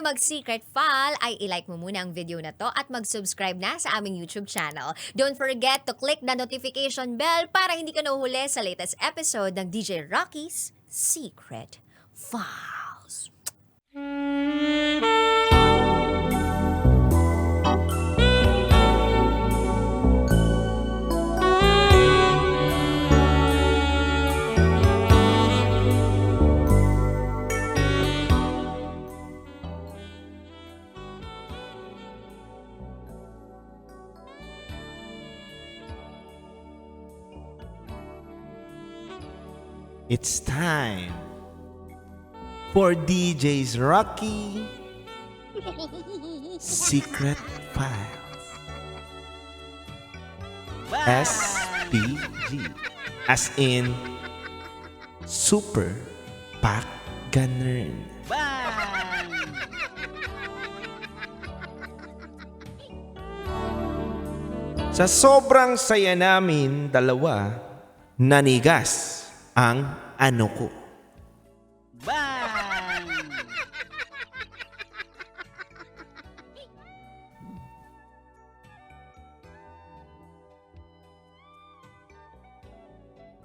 mag-secret file ay ilike mo muna ang video na to at mag-subscribe na sa aming YouTube channel. Don't forget to click the notification bell para hindi ka nahuhuli sa latest episode ng DJ Rocky's Secret Files. It's time for DJ's Rocky Secret Files. SPG, as in Super Pack Ganern. Sa sobrang saya namin dalawa, nanigas ang ano ko.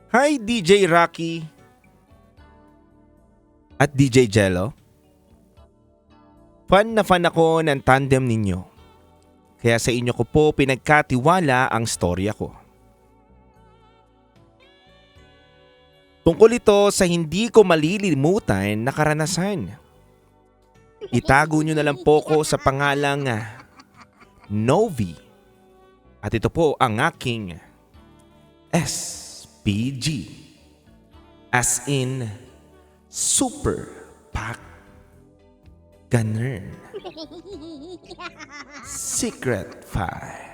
Hi DJ Rocky at DJ Jello. Fan na fan ako ng tandem ninyo. Kaya sa inyo ko po pinagkatiwala ang storya ko. Tungkol ito sa hindi ko malilimutan na karanasan. Itago nyo na lang po ko sa pangalang Novi. At ito po ang aking SPG. As in Super Pack Ganern. Secret File.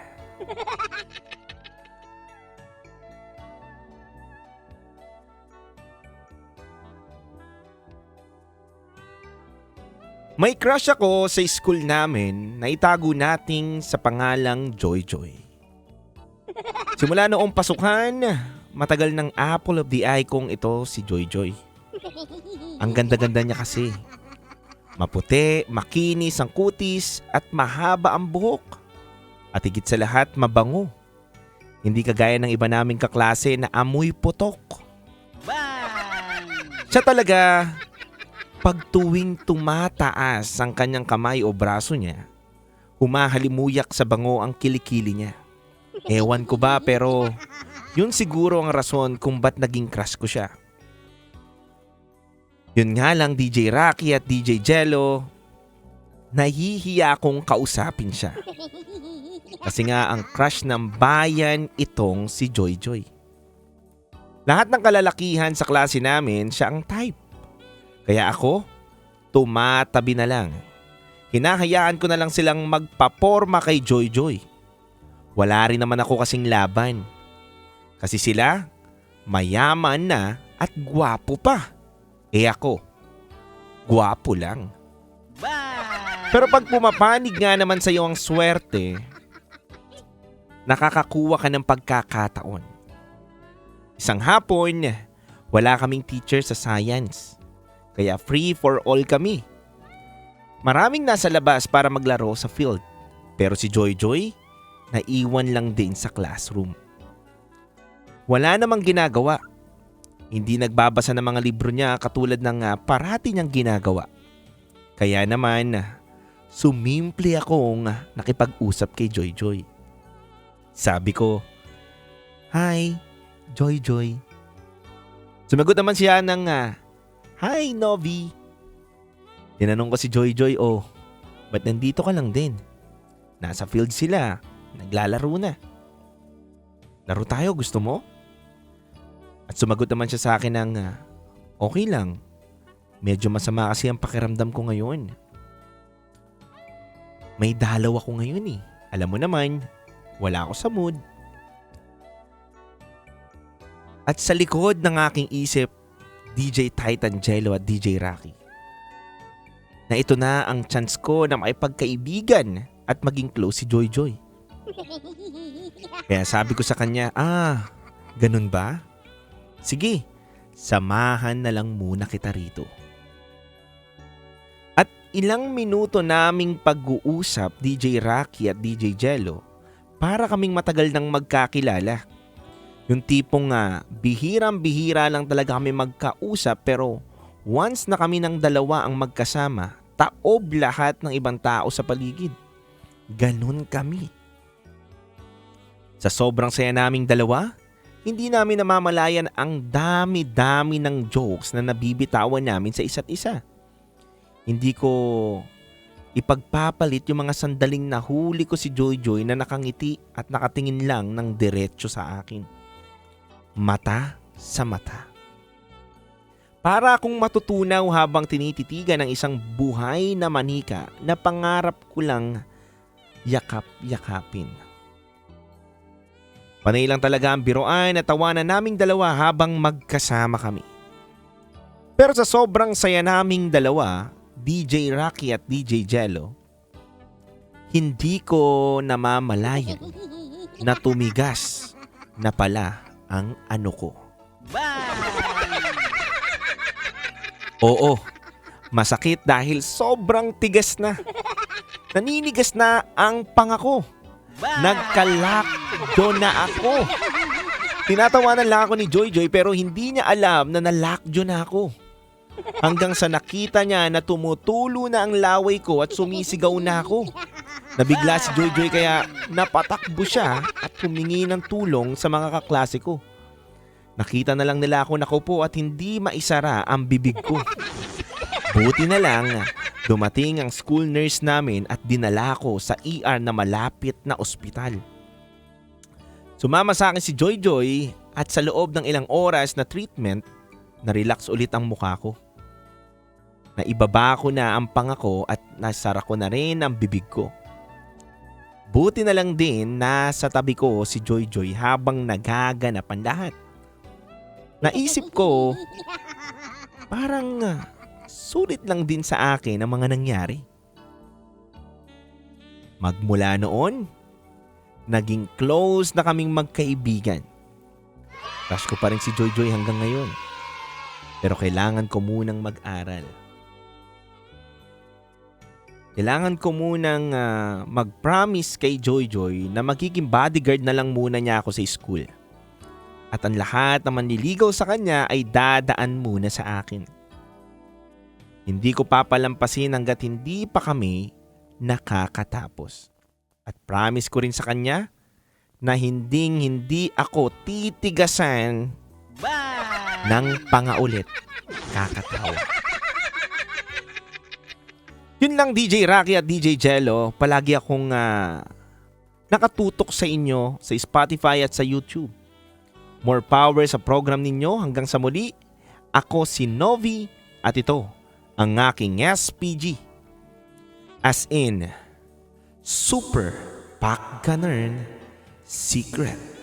May crush ako sa school namin na itago nating sa pangalang Joy Joy. Simula noong pasukan, matagal ng apple of the eye kong ito si Joy Joy. Ang ganda-ganda niya kasi. Maputi, makinis ang kutis at mahaba ang buhok. At higit sa lahat, mabango. Hindi kagaya ng iba naming kaklase na amoy putok. Siya talaga, pag tuwing tumataas ang kanyang kamay o braso niya, humahalimuyak sa bango ang kilikili niya. Ewan ko ba pero yun siguro ang rason kung ba't naging crush ko siya. Yun nga lang DJ Rocky at DJ Jello, nahihiya akong kausapin siya. Kasi nga ang crush ng bayan itong si Joy Joy. Lahat ng kalalakihan sa klase namin siya ang type. Kaya ako, tumatabi na lang. Hinahayaan ko na lang silang magpaporma kay Joy Joy. Wala rin naman ako kasing laban. Kasi sila, mayaman na at gwapo pa. Eh ako, gwapo lang. Pero pag pumapanig nga naman sa iyo ang swerte, nakakakuha ka ng pagkakataon. Isang hapon, wala kaming teacher sa science. Kaya free for all kami. Maraming nasa labas para maglaro sa field. Pero si Joy Joy, naiwan lang din sa classroom. Wala namang ginagawa. Hindi nagbabasa ng mga libro niya katulad ng parati niyang ginagawa. Kaya naman, sumimple akong nakipag-usap kay Joy Joy. Sabi ko, "Hi, Joy Joy." Sumagot naman siya ng, "Hi, Novi." Tinanong ko si Joy Joy, "Oh, ba't nandito ka lang din? Nasa field sila, naglalaro na. Laro tayo, gusto mo?" At sumagot naman siya sa akin ng, "Okay lang. Medyo masama kasi ang pakiramdam ko ngayon. May dalaw ako ngayon eh. Alam mo naman, wala ako sa mood." At sa likod ng aking isip, DJ Titan Jello at DJ Rocky, na ito na ang chance ko na maipagkaibigan at maging close si Joy Joy. Kaya sabi ko sa kanya, ganun ba? Sige, samahan na lang muna kita rito. At ilang minuto naming pag-uusap, DJ Rocky at DJ Jello, para kaming matagal nang magkakilala. Yung tipong bihirang-bihira lang talaga kami magkausap, pero once na kami ng dalawa ang magkasama, taob lahat ng ibang tao sa paligid. Ganun kami. Sa sobrang saya naming dalawa, hindi namin namamalayan ang dami-dami ng jokes na nabibitawan namin sa isa't isa. Hindi ko ipagpapalit yung mga sandaling nahuli ko si Joy Joy na nakangiti at nakatingin lang ng diretso sa akin. Mata sa mata. Para akong matutunaw habang tinititigan ng isang buhay na manika na pangarap ko lang yakap-yakapin. Panay lang talaga ang biruan at tawanan naming dalawa habang magkasama kami. Pero sa sobrang saya naming dalawa, DJ Rocky at DJ Jello, hindi ko namamalayan na tumigas na pala ang ano ko. Oo, masakit dahil sobrang tigas na. Naninigas na ang pangako. Nagka-lockjaw na ako. Tinatawanan lang ako ni Joy Joy pero hindi niya alam na na-lockjaw na ako. Hanggang sa nakita niya na tumutulo na ang laway ko at sumisigaw na ako. Nabigla si Joy Joy kaya napatakbo siya at humingi ng tulong sa mga kaklase ko. Nakita na lang nila ako nakaupo at hindi maisara ang bibig ko. Buti na lang dumating ang school nurse namin at dinala ko sa ER na malapit na ospital. Sumama sa akin si Joy Joy at sa loob ng ilang oras na treatment, na-relax ulit ang mukha ko. Naibaba ko na ang pangako at nasara ko na rin ang bibig ko. Buti na lang din nasa tabi ko si Joy Joy habang nagaganap ang lahat. Naisip ko, parang sulit lang din sa akin ang mga nangyari. Magmula noon, naging close na kaming magkaibigan. Crush ko pa rin si Joy Joy hanggang ngayon. Pero kailangan ko munang mag-aral. Kailangan ko munang mag-promise kay Joy Joy na magiging bodyguard na lang muna niya ako sa school. At ang lahat na manliligaw sa kanya ay dadaan muna sa akin. Hindi ko papalampasin hanggat hindi pa kami nakakatapos. At promise ko rin sa kanya na hindi ako titigasan ng pangaulit. Kakatawa. Yun lang DJ Rocky at DJ Jello. Palagi akong nakatutok sa inyo sa Spotify at sa YouTube. More power sa program ninyo. Hanggang sa muli, ako si Novi at ito ang aking SPG. As in, Super Pack Ganern Secret.